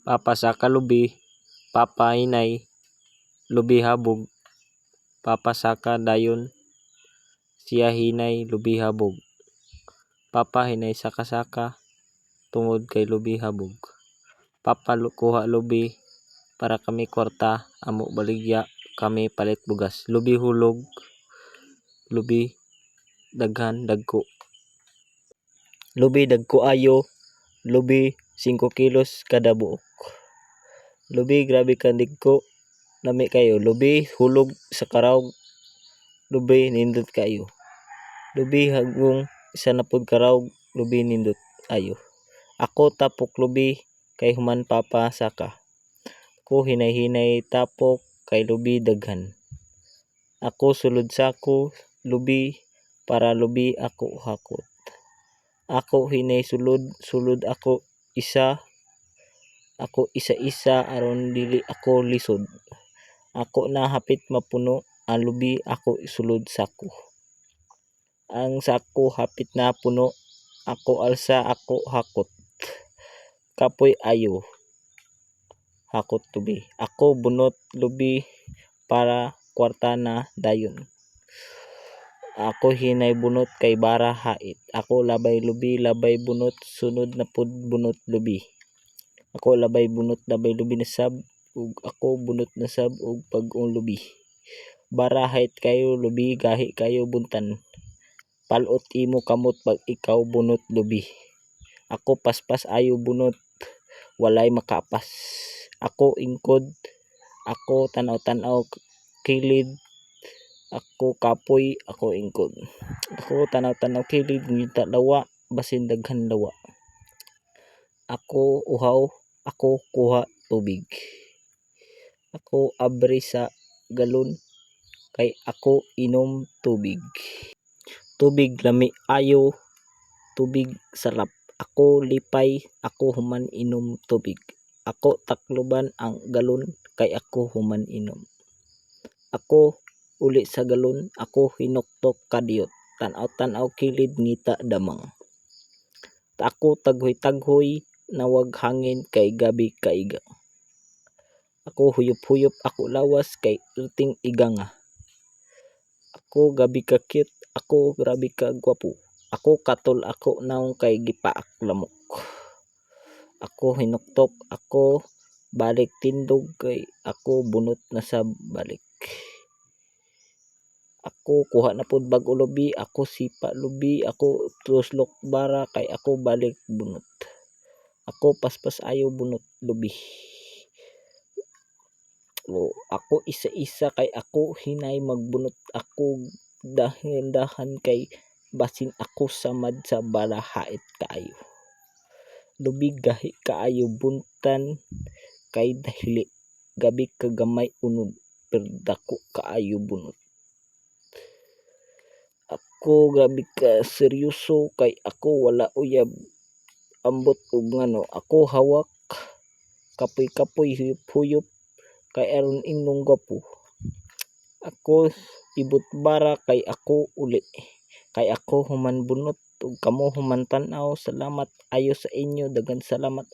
Papa Saka lubi, Papa Hinay lubi habog, Papa Saka dayon siya hinay lubi habog, Papa Hinay Saka tungod kay lubi habog, Papa kuha lubi para kami kwarta amo baligya kami palit bugas, lubi hulog, lubi daghan dagko, lubi dagko ayo, lubi 5 kilos kada buok, lubi grabe ka dagko lami kayo, lubi hulog sa karawg, lubi nindot kayo, lubi hagong isa na pud karawg, lubi nindot ayo. Ako tapok lubi kay human Papa Saka, ako hinay-hinay tapok kay lubi daghan, ako sulod sako lubi para lubi ako hakot, ako hinay sulod ako isa aron dili ako lisod, ako na hapit mapuno ang lubi ako sulod sako, ang sako hapit na puno ako alsa ako hakot, kapoy ayo hakot lubi, ako bunot lubi para kwarta na dayon, ako hinay bunot kay bara hait, ako labay lubi labay bunot sunod na pud bunot lubi, ako labay bunot labay lubi na sab ug ako bunot na sab og bag-ong lubi, bara hait kayo lubi gahi kayo buntan, palot imo kamot pag ikaw bunot lubi, ako paspas ayo bunot walay makapas, ako ingkod, ako tanaw-tanaw kilid, ako kapoy, ako ingkod, ako tanaw-tanaw kilid ngita lawa basin daghan lawa, ako uhaw, ako kuha tubig, ako abri sa galon kay ako inom tubig, tubig lami ayo, tubig sarap, ako lipay, ako human inom tubig, ako takloban ang galon kay ako human inom, ako uli sa galon, ako hinuktok kadiyot, tanaw-tanaw kilid ngita damang, ako taghoy-taghoy nawag hangin kay gabi kaiga, ako huyop-huyop ako lawas kay perting iganga, ako gabi ka cute, ako grabe ka gwapo, ako katol ako naong kay gipaak lamok, ako hinuktok, ako balik tindog kay ako bunot na sab balik, ako kuha na pud bag-o lubi, ako sipa lubi, ako tuslok bara kay ako balik bunot, ako paspas ayo bunot lubi, ako isa-isa kay ako hinay magbunot, ako dahan-dahan kay basin ako samad sa bara hait kaayo, lubi gahi kaayo buntan kay dahili gabi ka gamay unod pero dako kaayo bunot, ako grabe ka seryoso kay ako wala uyab ambot og ngano, ako hawak kapoy-kapoy huyop-huyop kay aron imong gwapo, ako ibot bara kay ako uli, kay ako human bunot ug kamo human tan-aw, salamat ayo sa inyo, daghan salamat.